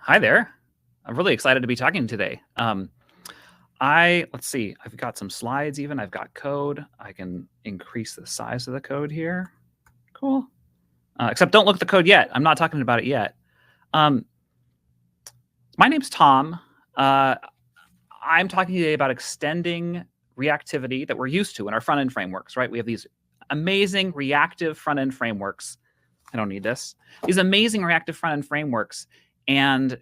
Hi there. I'm really excited to be talking today. Let's see, I've got some slides even, I've got code. I can increase the size of the code here. Cool. Except don't look at the code yet. I'm not talking about it yet. My name's Tom. I'm talking today about extending reactivity that we're used to in our front-end frameworks, right? We have these amazing reactive front-end frameworks. I don't need this. These amazing reactive front-end frameworks, and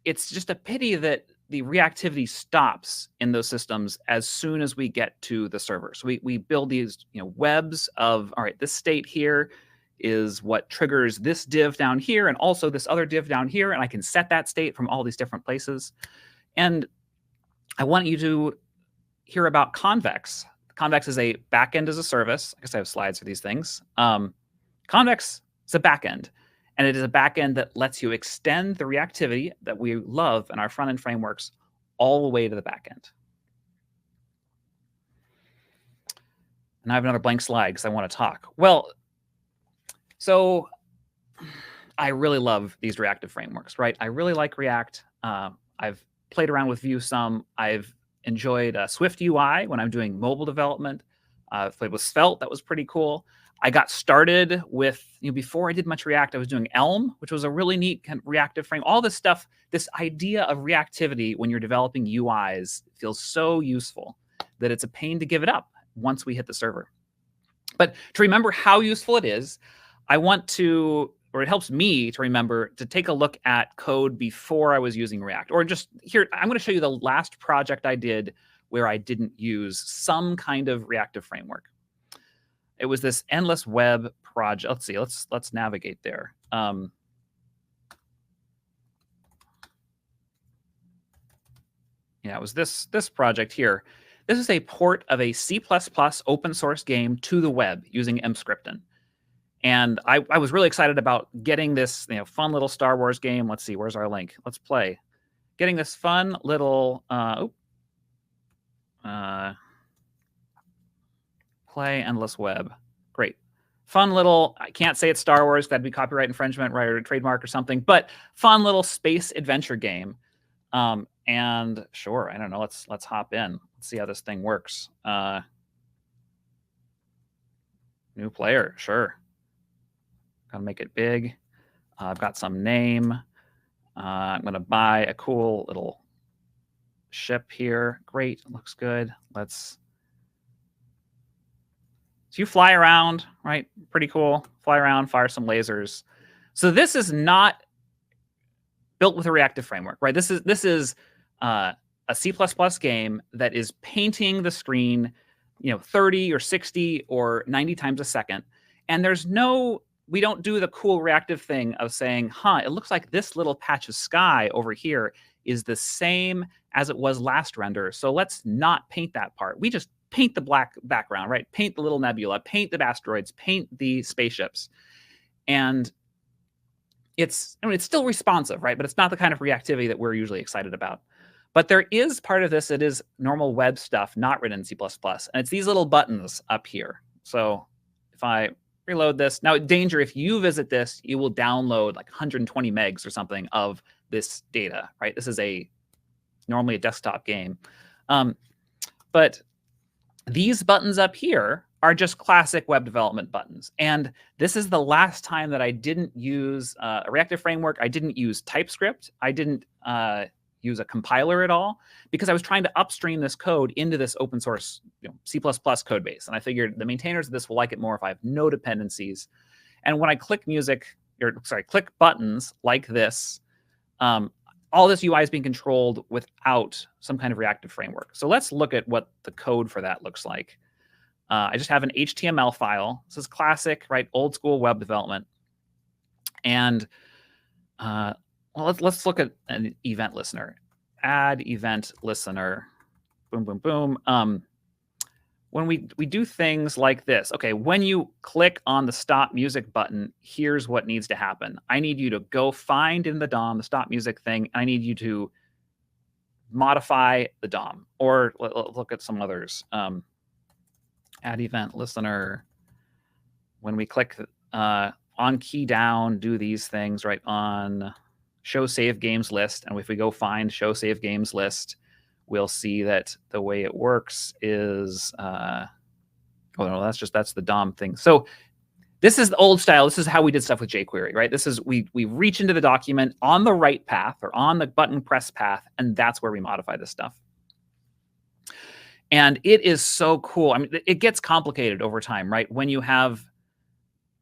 it's just a pity that the reactivity stops in those systems as soon as we get to the server. So we build these webs of, all right, this state here is what triggers this div down here and also this other div down here, and I can set that state from all these different places. And I want you to hear about Convex. Convex is a backend as a service. I guess I have slides for these things. Convex is a backend. And it is a backend that lets you extend the reactivity that we love in our front-end frameworks all the way to the backend. And I have another blank slide because I want to talk. Well, so I really love these reactive frameworks, right? I really like React. I've played around with Vue some. I've enjoyed Swift UI when I'm doing mobile development. I've played with Svelte. That was pretty cool. I got started with, before I did much React, I was doing Elm, which was a really neat kind of reactive frame. All this stuff, this idea of reactivity when you're developing UIs feels so useful that it's a pain to give it up once we hit the server. But to remember how useful it is, I want to, or it helps me to remember to take a look at code before I was using React. Or just here, I'm going to show you the last project I did where I didn't use some kind of reactive framework. It was this endless web project. Let's see. Let's navigate there. Yeah, it was this project here. This is a port of a C++ open source game to the web using Emscripten. And I was really excited about getting this fun little Star Wars game. Let's see. Where's our link? Let's play. Getting this fun little play endless web. Great. Fun little, I can't say it's Star Wars, that'd be copyright infringement, right, or a trademark or something, but fun little space adventure game. And sure, I don't know, let's hop in. Let's see how this thing works. New player, sure. Gotta make it big. I've got some name. I'm gonna buy a cool little ship here. Great, looks good. So you fly around, right? Pretty cool. Fly around, fire some lasers. So this is not built with a reactive framework, right? This is a C++ game that is painting the screen, 30 or 60 or 90 times a second. And we don't do the cool reactive thing of saying, it looks like this little patch of sky over here is the same as it was last render. So let's not paint that part. We just paint the black background, right? Paint the little nebula, paint the asteroids, paint the spaceships. And it's still responsive, right? But it's not the kind of reactivity that we're usually excited about. But there is part of this that is normal web stuff, not written in C++. And it's these little buttons up here. So if I reload this, now danger, if you visit this, you will download like 120 megs or something of this data, right? This is normally a desktop game. But these buttons up here are just classic web development buttons. And this is the last time that I didn't use a reactive framework. I didn't use TypeScript. I didn't use a compiler at all because I was trying to upstream this code into this open source C++ code base. And I figured the maintainers of this will like it more if I have no dependencies. And when I click click buttons like this, all this UI is being controlled without some kind of reactive framework. So let's look at what the code for that looks like. I just have an HTML file. This is classic, right? Old school web development. And well, let's look at an event listener. Add event listener. Boom, boom, boom. When we do things like this, okay, when you click on the stop music button, here's what needs to happen. I need you to go find in the DOM the stop music thing. I need you to modify the DOM, or look at some others. Add event listener. When we click on key down, do these things, right? On show save games list. And if we go find show save games list, we'll see that the way it works is, oh no, that's the DOM thing. So this is the old style. This is how we did stuff with jQuery, right? This is, we reach into the document on the right path or on the button press path, and that's where we modify this stuff. And it is so cool. I mean, it gets complicated over time, right? When you have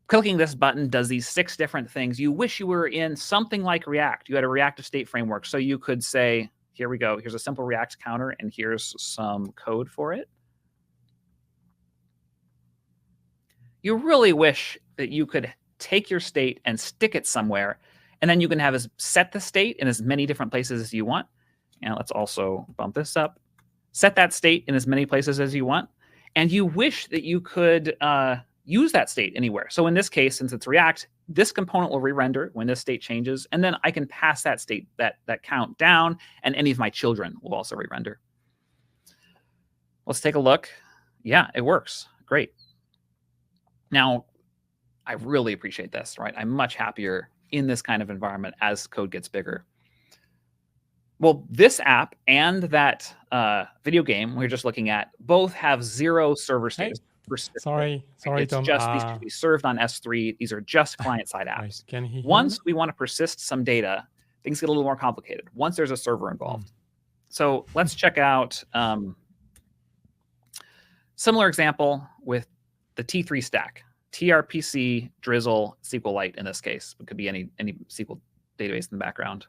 clicking this button does these 6 different things. You wish you were in something like React. You had a reactive state framework. So you could say, here we go. Here's a simple React counter, and here's some code for it. You really wish that you could take your state and stick it somewhere, and then you can have set the state in as many different places as you want. And let's also bump this up. Set that state in as many places as you want. And you wish that you could use that state anywhere. So in this case, since it's React, this component will re-render when this state changes, and then I can pass that state, that count down, and any of my children will also re-render. Let's take a look. Yeah, it works. Great. Now, I really appreciate this, right? I'm much happier in this kind of environment as code gets bigger. Well, this app and that video game we're just looking at both have 0 server status. Sorry, it's Tom. Just these can be served on S3. These are just client-side apps. Once we want to persist some data, things get a little more complicated. Once there's a server involved. So let's check out similar example with the T3 stack. TRPC, Drizzle, SQLite in this case. It could be any SQL database in the background.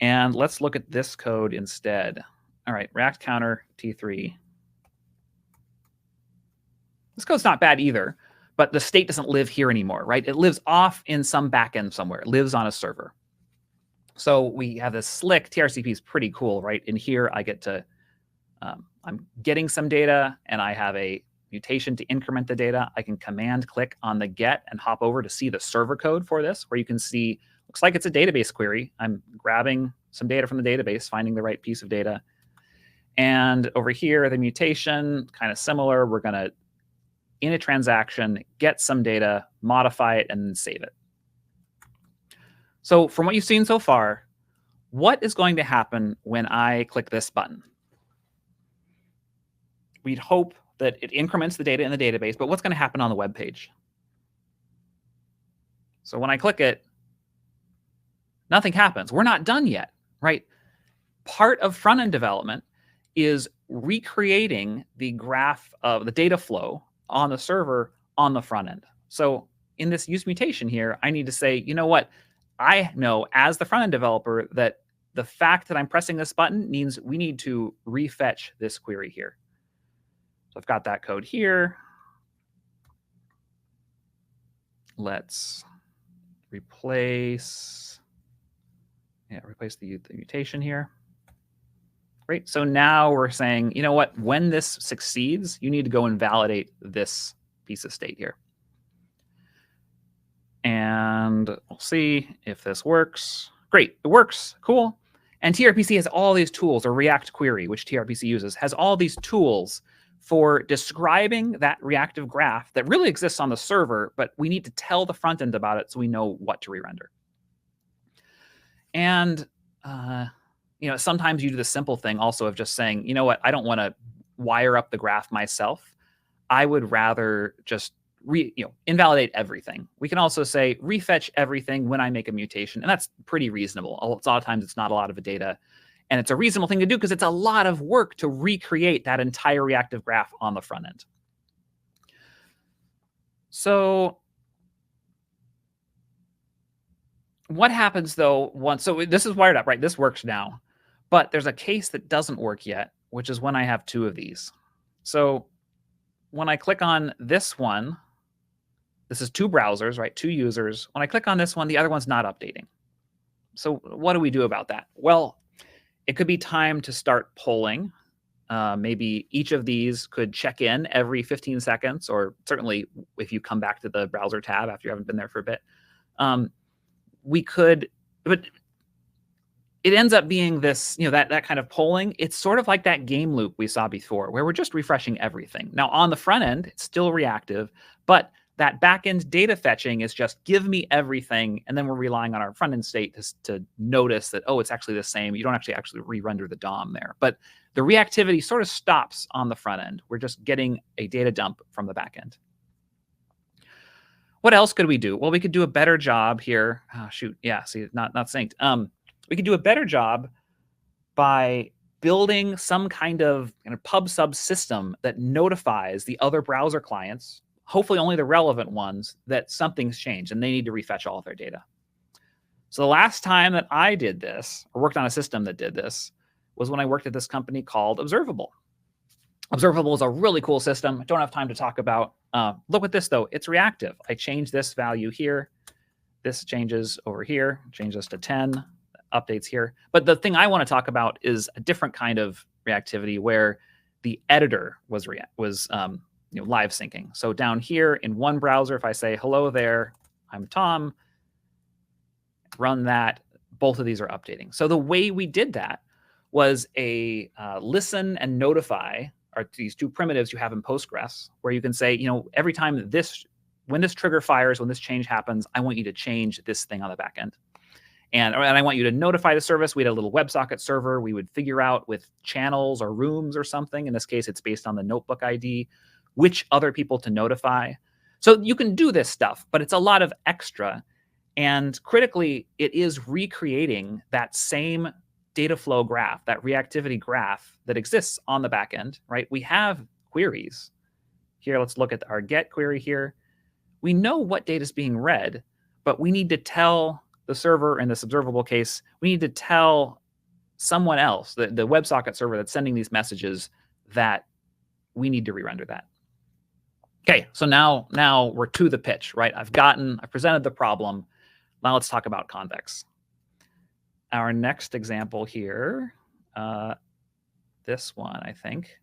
And let's look at this code instead. All right, React counter T3. This code's not bad either, but the state doesn't live here anymore, right? It lives off in some backend somewhere. It lives on a server. So we have this slick TRCP is pretty cool, right? In here, I get to, I'm getting some data, and I have a mutation to increment the data. I can command click on the get and hop over to see the server code for this, where you can see, looks like it's a database query. I'm grabbing some data from the database, finding the right piece of data. And over here, the mutation, kind of similar. We're going to, in a transaction, get some data, modify it, and then save it. So from what you've seen so far, what is going to happen when I click this button? We'd hope that it increments the data in the database, but what's going to happen on the web page? So when I click it, nothing happens. We're not done yet, right? Part of front-end development is recreating the graph of the data flow on the server on the front end. So in this use mutation here, I need to say, you know what? I know as the front end developer that the fact that I'm pressing this button means we need to refetch this query here. So I've got that code here. Let's replace the mutation here. Great. So now we're saying, you know what? When this succeeds, you need to go and validate this piece of state here. And we'll see if this works. Great. It works. Cool. And TRPC has all these tools, or React query, which TRPC uses, has all these tools for describing that reactive graph that really exists on the server, but we need to tell the front end about it so we know what to re-render. And you know, sometimes you do the simple thing also of just saying, you know what, I don't want to wire up the graph myself. I would rather just invalidate everything. We can also say refetch everything when I make a mutation, and that's pretty reasonable. A lot of times it's not a lot of data, and it's a reasonable thing to do because it's a lot of work to recreate that entire reactive graph on the front end. So what happens though once, so this is wired up, right? This works now, but there's a case that doesn't work yet, which is when I have 2 of these. So when I click on this one, this is 2 browsers, right? 2 users. When I click on this one, the other one's not updating. So what do we do about that? Well, it could be time to start polling. Maybe each of these could check in every 15 seconds, or certainly if you come back to the browser tab after you haven't been there for a bit. We could, but it ends up being this, that kind of polling. It's sort of like that game loop we saw before, where we're just refreshing everything. Now on the front end, it's still reactive, but That backend data fetching is just give me everything, and then we're relying on our front end state to notice that, oh, it's actually the same. You don't actually re-render the DOM there. But the reactivity sort of stops on the front end. We're just getting a data dump from the backend. What else could we do? Well, we could do a better job here. Oh, shoot. Yeah, see, not synced. We could do a better job by building some kind of pub sub system that notifies the other browser clients, hopefully only the relevant ones, that something's changed and they need to refetch all of their data. So the last time that I did this, or worked on a system that did this, was when I worked at this company called Observable. Observable is a really cool system. I don't have time to talk about. Look at this, though. It's reactive. I change this value here. This changes over here. Change this to 10. Updates here. But the thing I want to talk about is a different kind of reactivity where the editor was live syncing. So down here in one browser, if I say, hello there, I'm Tom, run that, both of these are updating. So the way we did that was a listen and notify are these two primitives you have in Postgres, where you can say, every time when this trigger fires, when this change happens, I want you to change this thing on the back end. And I want you to notify the service. We had a little WebSocket server. We would figure out with channels or rooms or something. In this case, it's based on the notebook ID, which other people to notify. So you can do this stuff, but it's a lot of extra. And critically, it is recreating that same data flow graph, that reactivity graph that exists on the back end, right? We have queries. Here, let's look at our get query here. We know what data is being read, but we need to tell the server, in this observable case, we need to tell someone else, the WebSocket server that's sending these messages, that we need to re-render that. Okay, so now we're to the pitch, right? I've presented the problem. Now let's talk about Convex. Our next example here, this one, I think.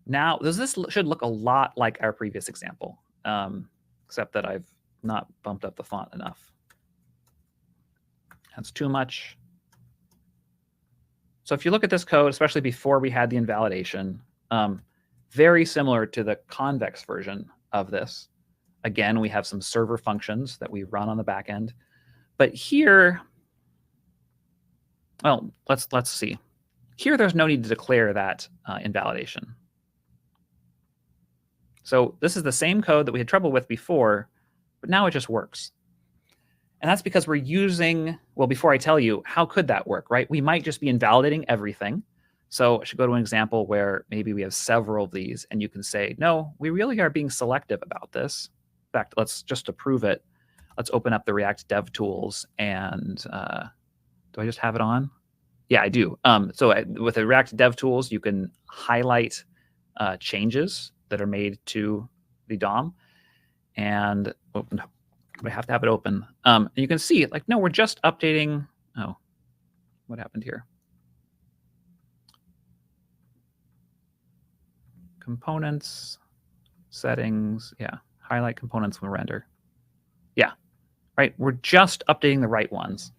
Now, this should look a lot like our previous example, except that I've not bumped up the font enough. That's too much. So if you look at this code, especially before we had the invalidation, very similar to the Convex version of this. Again, we have some server functions that we run on the back end. But here, well, let's see. Here, there's no need to declare that invalidation. So this is the same code that we had trouble with before, but now it just works. And that's because we're using, well, before I tell you, how could that work, right? We might just be invalidating everything. So I should go to an example where maybe we have several of these, and you can say, no, we really are being selective about this. In fact, let's just to prove it, let's open up the React Dev Tools. And do I just have it on? Yeah, I do. So with the React Dev Tools, you can highlight changes that are made to the DOM and open up. I have to have it open. And you can see, like, no, we're just updating. Oh, what happened here? Components, settings, yeah. Highlight components when render. Yeah, right. We're just updating the right ones.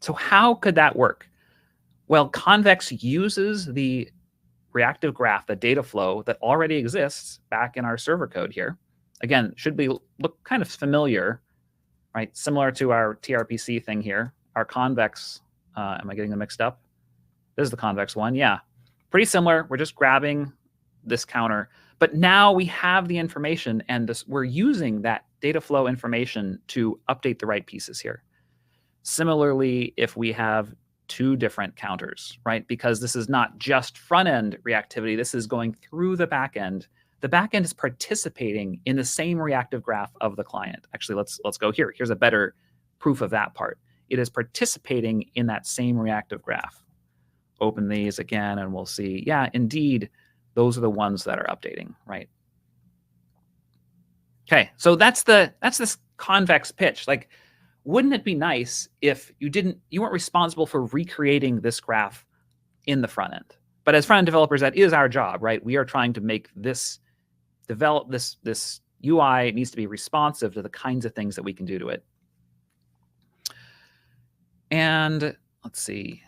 So how could that work? Well, Convex uses the reactive graph, the data flow that already exists back in our server code here. Again, should look kind of familiar, right? Similar to our TRPC thing here. Our Convex, am I getting them mixed up? This is the Convex one, yeah. Pretty similar. We're just grabbing this counter. But now we have the information, and we're using that data flow information to update the right pieces here. Similarly, if we have two different counters, right? Because this is not just front-end reactivity. This is going through the back-end. The back-end is participating in the same reactive graph of the client. Actually, let's go here. Here's a better proof of that part. It is participating in that same reactive graph. Open these again, and we'll see, yeah, indeed, those are the ones that are updating, right? Okay, so that's this Convex pitch. Like, wouldn't it be nice if you weren't responsible for recreating this graph in the front end? But as front end developers, that is our job, right? We are trying to make this this UI. It needs to be responsive to the kinds of things that we can do to it. And let's see.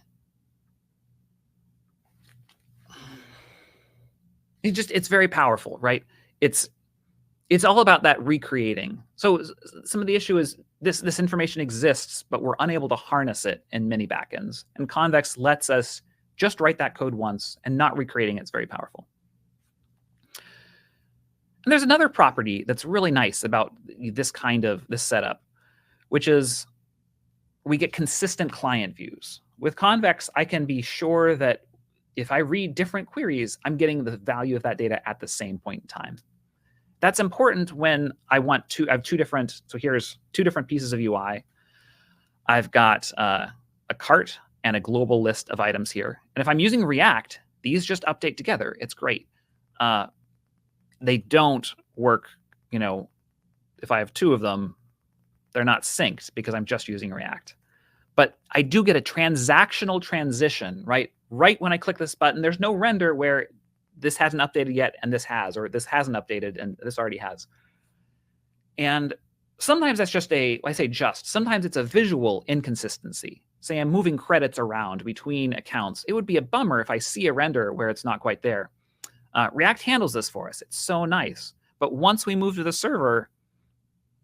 It's very powerful, right? It's it's all about that recreating. So some of the issue is this information exists, but we're unable to harness it in many backends. And Convex lets us just write that code once, and not recreating it's very powerful. And there's another property that's really nice about this setup, which is we get consistent client views. With Convex, I can be sure that if I read different queries, I'm getting the value of that data at the same point in time. That's important when I have two different, so here's two different pieces of UI. I've got a cart and a global list of items here. And if I'm using React, these just update together. It's great. They don't work, if I have two of them, they're not synced because I'm just using React. But I do get a transactional transition, right? Right when I click this button, there's no render where this hasn't updated yet and this has, or this hasn't updated and this already has. And sometimes that's sometimes it's a visual inconsistency. Say I'm moving credits around between accounts. It would be a bummer if I see a render where it's not quite there. React handles this for us. It's so nice. But once we move to the server,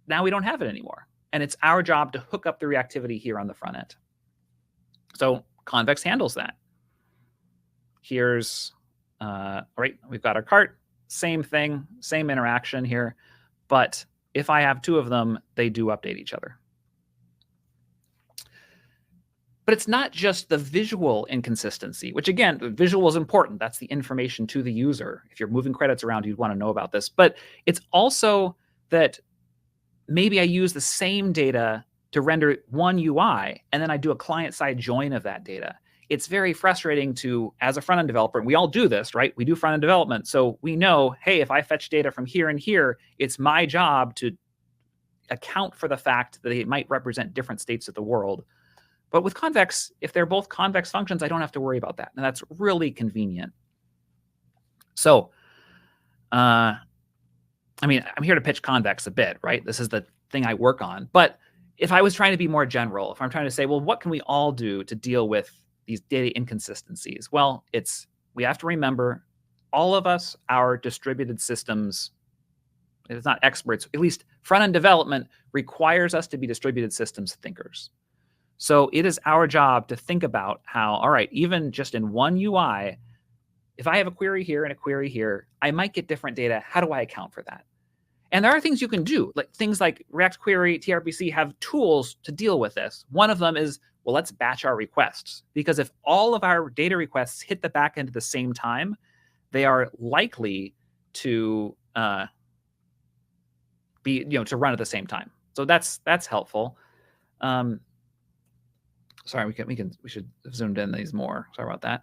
now we don't have it anymore. And it's our job to hook up the reactivity here on the front end. So Convex handles that. Here's, we've got our cart, same thing, same interaction here. But if I have two of them, they do update each other. But it's not just the visual inconsistency, which again, the visual is important. That's the information to the user. If you're moving credits around, you'd want to know about this. But it's also that maybe I use the same data to render one UI, and then I do a client-side join of that data. It's very frustrating as a front-end developer, and we all do this, right? We do front-end development. So we know, hey, if I fetch data from here and here, it's my job to account for the fact that they might represent different states of the world. But with Convex, if they're both convex functions, I don't have to worry about that. And that's really convenient. So, I'm here to pitch Convex a bit, right? This is the thing I work on. But if I was trying to be more general, if I'm trying to say, well, what can we all do to deal with these data inconsistencies? Well, we have to remember all of us are distributed systems. It's not experts, at least front-end development requires us to be distributed systems thinkers. So it is our job to think about how, all right, even just in one UI, if I have a query here and a query here, I might get different data. How do I account for that? And there are things you can do, like things like React Query, TRPC have tools to deal with this. One of them is, well, let's batch our requests. Because if all of our data requests hit the backend at the same time, they are likely to to run at the same time. So that's helpful. Sorry, we should have zoomed in these more. Sorry about that.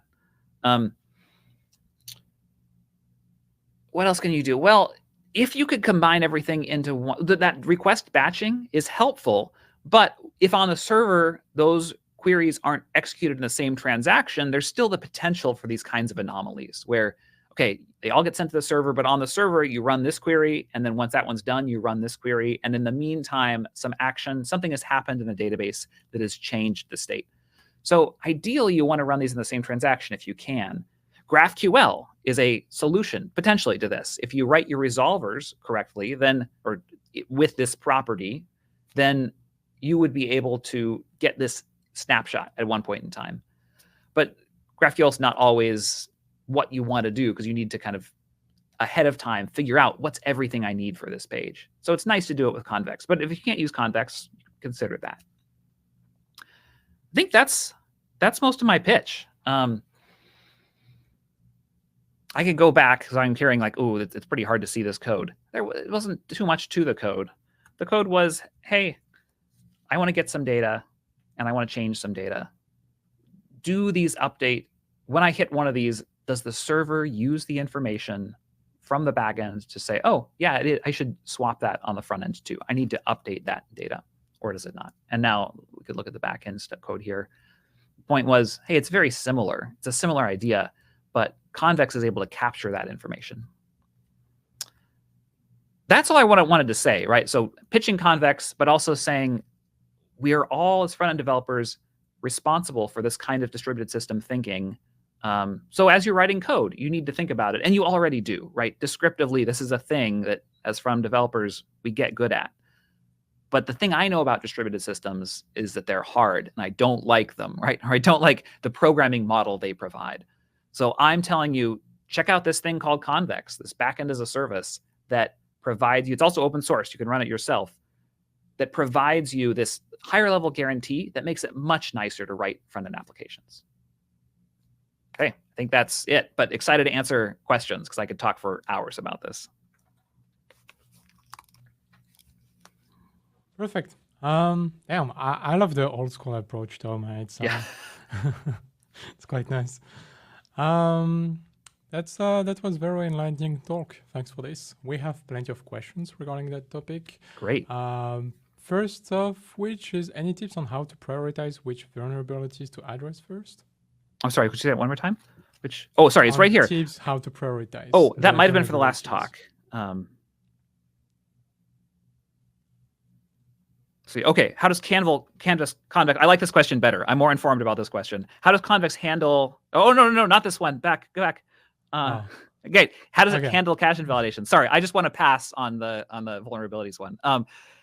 What else can you do? Well, if you could combine everything into one, that request batching is helpful. But if on the server those queries aren't executed in the same transaction, there's still the potential for these kinds of anomalies where, okay, they all get sent to the server, but on the server you run this query, and then once that one's done, you run this query, and in the meantime, something has happened in the database that has changed the state. So ideally, you want to run these in the same transaction if you can. GraphQL is a solution potentially to this. If you write your resolvers correctly, or with this property, then you would be able to get this snapshot at one point in time. But GraphQL is not always what you want to do because you need to kind of ahead of time figure out what's everything I need for this page. So it's nice to do it with Convex. But if you can't use Convex, consider that. I think that's most of my pitch. I could go back because I'm hearing like, oh, it's pretty hard to see this code. It wasn't too much to the code. The code was, hey, I want to get some data and I want to change some data. Do these update. When I hit one of these, does the server use the information from the backend to say, oh, yeah, I should swap that on the front end too. I need to update that data, or does it not? And now we could look at the backend code here. The point was, hey, it's very similar. It's a similar idea, but Convex is able to capture that information. That's all I wanted to say, right? So pitching Convex, but also saying we are all, as front-end developers, responsible for this kind of distributed system thinking. So as you're writing code, you need to think about it. And you already do, right? Descriptively, this is a thing that as from developers, we get good at. But the thing I know about distributed systems is that they're hard, and I don't like them, right? Or I don't like the programming model they provide. So I'm telling you, check out this thing called Convex, this backend as a service that provides you, it's also open source, you can run it yourself, that provides you this higher level guarantee that makes it much nicer to write front-end applications. Okay, I think that's it, but excited to answer questions because I could talk for hours about this. Perfect. Yeah, I love the old school approach, Tom. It's it's quite nice. That was very enlightening talk. Thanks for this. We have plenty of questions regarding that topic. Great. First of which is any tips on how to prioritize which vulnerabilities to address first? I'm sorry, could you say that one more time? Which? Oh, sorry, it's right here. Tips how to prioritize. Oh, that might have been for the last talk. See, okay, how does Convex? I like this question better. I'm more informed about this question. How does Convex handle? Oh no, not this one. Go back. Okay, how does it handle cache invalidation? Sorry, I just want to pass on the vulnerabilities one.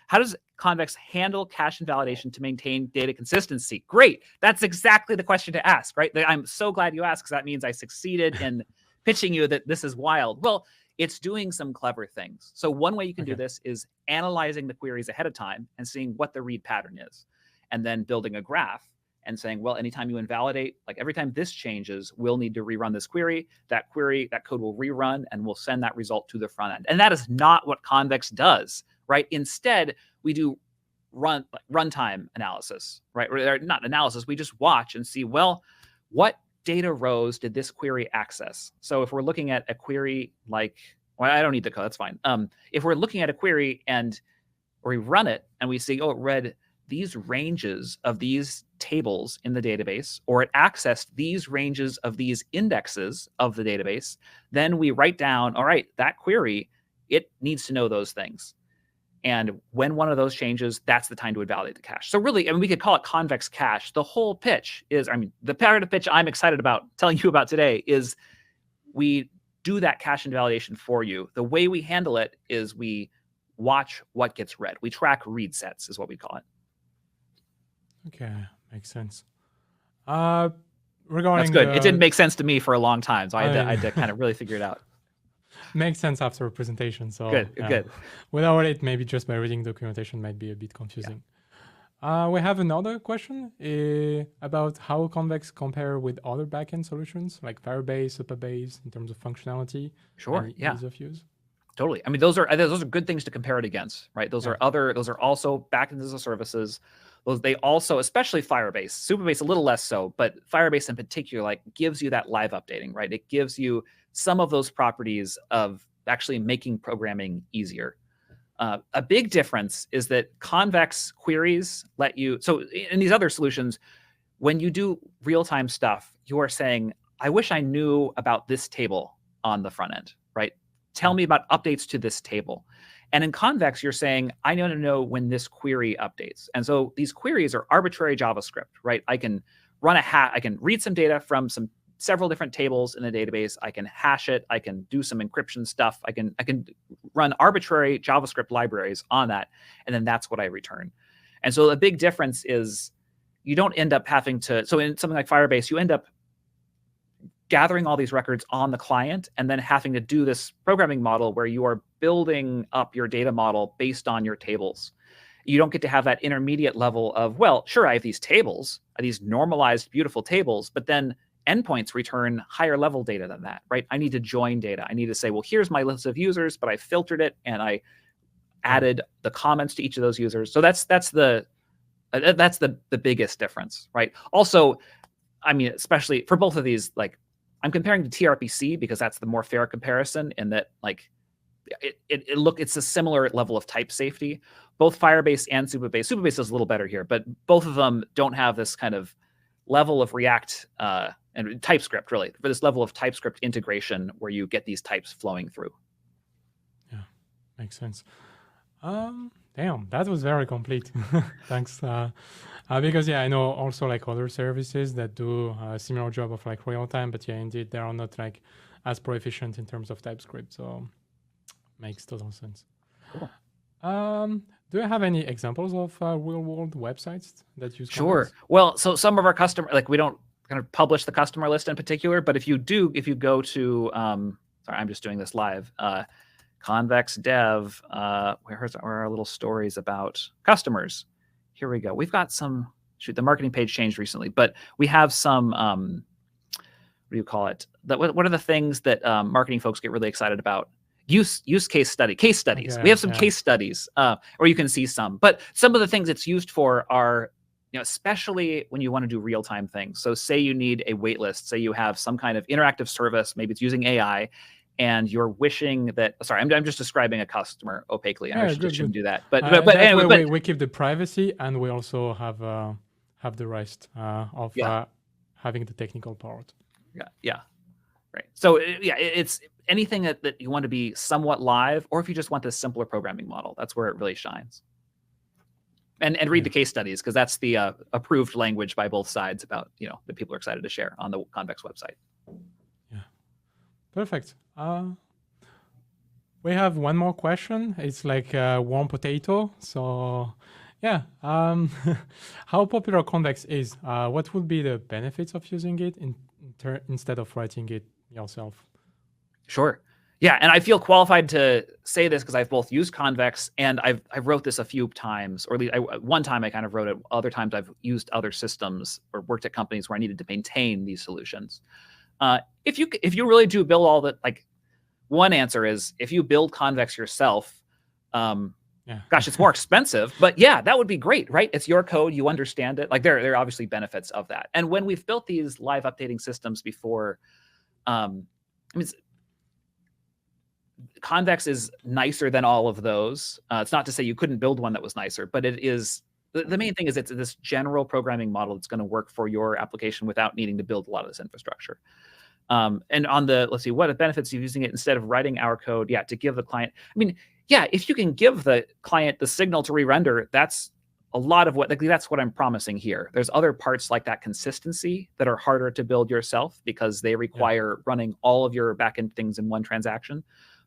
How does Convex handle cache invalidation to maintain data consistency? Great, that's exactly the question to ask, right? I'm so glad you asked because that means I succeeded in pitching you that this is wild. Well, it's doing some clever things. So one way you can do this is analyzing the queries ahead of time and seeing what the read pattern is, and then building a graph and saying, well, anytime you invalidate, like every time this changes, we'll need to rerun this query. That code will rerun, and we'll send that result to the front end. And that is not what Convex does, right? Instead, we do runtime analysis, right? Or not analysis, we just watch and see, well, what data rows did this query access? So if we're looking at a query like, well, I don't need the code, that's fine. If we're looking at a query and we run it and we see, oh, it read these ranges of these tables in the database, or it accessed these ranges of these indexes of the database, then we write down, all right, that query, it needs to know those things. And when one of those changes, that's the time to invalidate the cache. So really, I mean, we could call it Convex cache. The whole pitch is, I mean, the part of the pitch I'm excited about telling you about today is we do that cache invalidation for you. The way we handle it is we watch what gets read. We track read sets is what we call it. Okay, makes sense. Regarding That's good. It didn't make sense to me for a long time, so I had to kind of really figure it out. Makes sense after a presentation. So good. Without it, maybe just by reading documentation might be a bit confusing. We have another question about how Convex compare with other backend solutions like Firebase, Supabase in terms of functionality. Sure. Ease of use. Totally. I mean, those are good things to compare it against, right? Those are also backends as a services. They also, especially Firebase, Supabase a little less so, but Firebase in particular, like gives you that live updating, right? It gives you some of those properties of actually making programming easier. A big difference is that Convex queries let you, so in these other solutions, when you do real-time stuff, you are saying, I wish I knew about this table on the front end, right? Tell me about updates to this table. And in Convex, you're saying, I want to know when this query updates. And so these queries are arbitrary JavaScript, right? I can run I can read some data from several different tables in the database. I can hash it. I can do some encryption stuff. I can run arbitrary JavaScript libraries on that. And then that's what I return. And so the big difference is you don't end up having to, so in something like Firebase, you end up gathering all these records on the client and then having to do this programming model where you are building up your data model based on your tables. You don't get to have that intermediate level of, well, sure, I have these tables, these normalized, beautiful tables, but then endpoints return higher level data than that, right? I need to join data. I need to say, well, here's my list of users, but I filtered it and I added the comments to each of those users. So that's the biggest difference, right? Also, I mean, especially for both of these, like I'm comparing to TRPC because that's the more fair comparison in that like it's a similar level of type safety. Both Firebase and Supabase. Supabase is a little better here, but both of them don't have this kind of level of React and TypeScript really, for this level of TypeScript integration where you get these types flowing through. Yeah, makes sense. Damn, that was very complete. Thanks. Because I know also like other services that do a similar job of like real time, but indeed they are not like as proficient in terms of TypeScript. So makes total sense. Cool. Do you have any examples of real-world websites that use Sure. Convex? Well, so some of our customer, like we don't kind of publish the customer list in particular, but if you go to, sorry, I'm just doing this live, Convex dev, where are our little stories about customers? Here we go. We've got some, shoot, the marketing page changed recently, but we have some, what do you call it? What are the things that marketing folks get really excited about? Case studies. Okay, We have some yeah. case studies, or you can see some. But some of the things it's used for are, especially when you want to do real-time things. So say you need a wait list, say you have some kind of interactive service, maybe it's using AI, and you're wishing that, sorry, I'm just describing a customer opaquely. I shouldn't do that. But that anyway, way we keep the privacy and we also have the rest of having the technical part. Yeah. Right. So it's anything that you want to be somewhat live, or if you just want this simpler programming model, that's where it really shines. And read the case studies, because that's the approved language by both sides about, that people are excited to share on the Convex website. Yeah. Perfect. We have one more question. It's like a warm potato. So yeah, how popular Convex is? What would be the benefits of using it instead of writing it yourself? Sure. Yeah, and I feel qualified to say this because I've both used Convex and I've wrote this a few times, or at least one time I kind of wrote it. Other times I've used other systems or worked at companies where I needed to maintain these solutions. If you really do build all that, like, one answer is if you build Convex yourself, gosh, it's more expensive, but yeah, that would be great, right? It's your code, you understand it. Like there are obviously benefits of that. And when we've built these live updating systems before, I mean, Convex is nicer than all of those. It's not to say you couldn't build one that was nicer, but it is, the main thing is it's this general programming model that's going to work for your application without needing to build a lot of this infrastructure. And on the, let's see, what are the benefits of using it instead of writing our code? Yeah, to give the client, I mean, yeah, if you can give the client the signal to re-render, that's a lot of what, like, that's what I'm promising here. There's other parts like that consistency that are harder to build yourself because they require running all of your backend things in one transaction.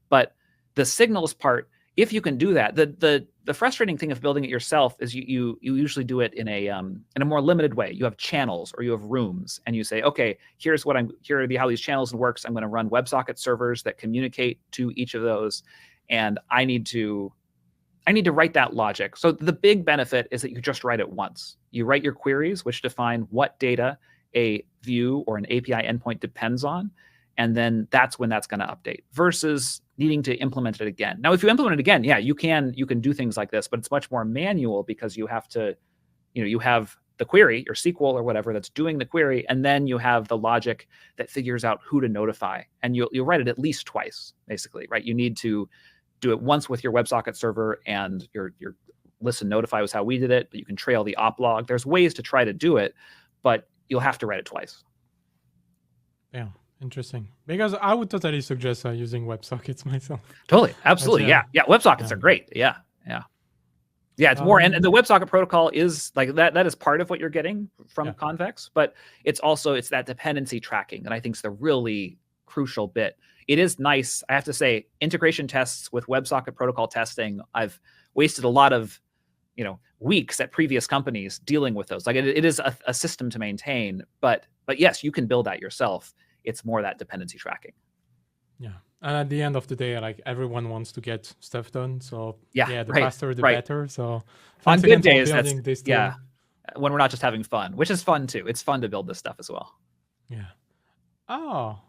But the signals part, if you can do that, the frustrating thing of building it yourself is you usually do it in a more limited way. You have channels or you have rooms, and you say, okay, here are how these channels works. I'm going to run WebSocket servers that communicate to each of those, and I need to write that logic. So the big benefit is that you just write it once. You write your queries, which define what data a view or an API endpoint depends on, and then that's when that's going to update, versus needing to implement it again. Now, if you implement it again, yeah, you can do things like this, but it's much more manual because you have to, you have the query or SQL or whatever that's doing the query, and then you have the logic that figures out who to notify, and you'll write it at least twice, basically, right? You need to do it once with your WebSocket server, and your listen notify was how we did it, but you can trail the op log. There's ways to try to do it, but you'll have to write it twice. Yeah. Interesting, because I would totally suggest using WebSockets myself. Totally, absolutely, yeah. WebSockets are great. Yeah. It's more, and the WebSocket protocol is like that. That is part of what you're getting from Convex, but it's that dependency tracking that I think is the really crucial bit. It is nice, I have to say. Integration tests with WebSocket protocol testing, I've wasted a lot of weeks at previous companies dealing with those. Like it is a system to maintain, but yes, you can build that yourself. It's more that dependency tracking. Yeah. And at the end of the day, like, everyone wants to get stuff done. So the right, faster, the better. So on good days, this when we're not just having fun, which is fun too. It's fun to build this stuff as well. Yeah. Oh,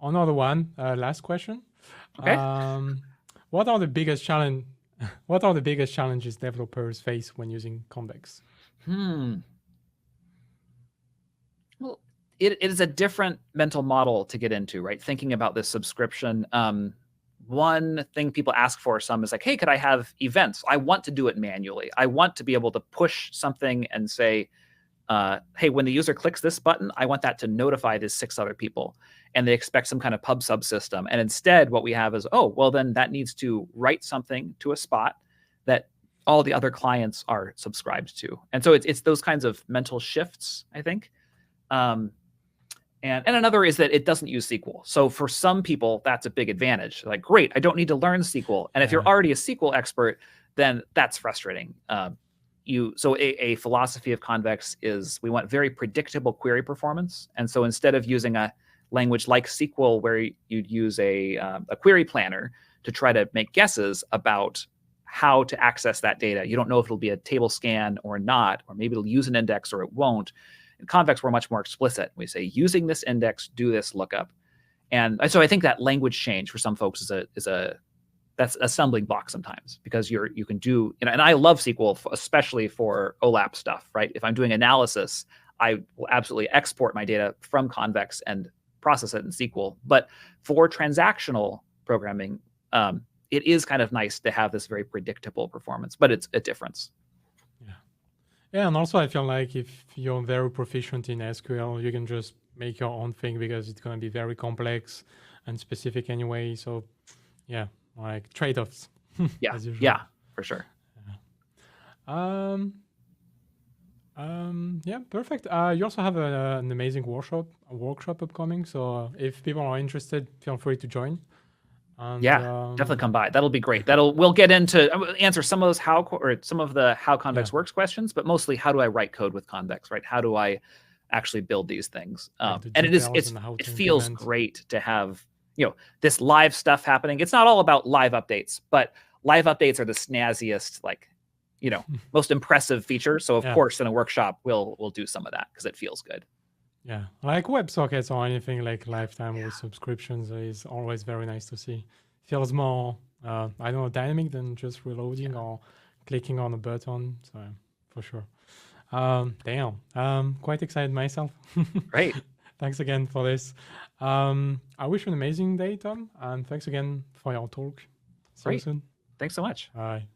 another one. Last question. Okay. What are the biggest challenges developers face when using Convex? Well, it is a different mental model to get into, right? Thinking about this subscription. One thing people ask for some is like, hey, could I have events? I want to do it manually. I want to be able to push something and say, hey, when the user clicks this button, I want that to notify these 6 other people. And they expect some kind of pub subsystem. And instead, what we have is, oh, well, then that needs to write something to a spot that all the other clients are subscribed to. And so it's those kinds of mental shifts, I think. And another is that it doesn't use SQL. So for some people, that's a big advantage. Like, great, I don't need to learn SQL. And if you're already a SQL expert, then that's frustrating. So a philosophy of Convex is we want very predictable query performance. And so instead of using a language like SQL where you'd use a query planner to try to make guesses about how to access that data, you don't know if it'll be a table scan or not, or maybe it'll use an index or it won't. In Convex, we're much more explicit. We say, using this index, do this lookup. And so I think that language change for some folks that's a stumbling block sometimes, because you can do, and I love SQL, especially for OLAP stuff, right? If I'm doing analysis, I will absolutely export my data from Convex and process it in SQL. But for transactional programming, it is kind of nice to have this very predictable performance, but it's a difference. Yeah, and also I feel like if you're very proficient in SQL, you can just make your own thing because it's going to be very complex and specific anyway. So yeah, like trade-offs. Yeah, yeah, for sure. Yeah, perfect. You also have an amazing workshop upcoming. So if people are interested, feel free to join. And, definitely come by. That'll be great. We'll get into answer some of those how Convex works questions, but mostly how do I write code with Convex, right? How do I actually build these things? And it feels great to have this live stuff happening. It's not all about live updates, but live updates are the snazziest, most impressive feature. So of course, in a workshop, we'll do some of that because it feels good. Yeah, like WebSockets or anything like lifetime with subscriptions is always very nice to see. Feels more, I don't know, dynamic than just reloading or clicking on a button. So for sure. Quite excited myself. Great. Thanks again for this. I wish you an amazing day, Tom, and thanks again for your talk. See you soon. Thanks so much. Bye.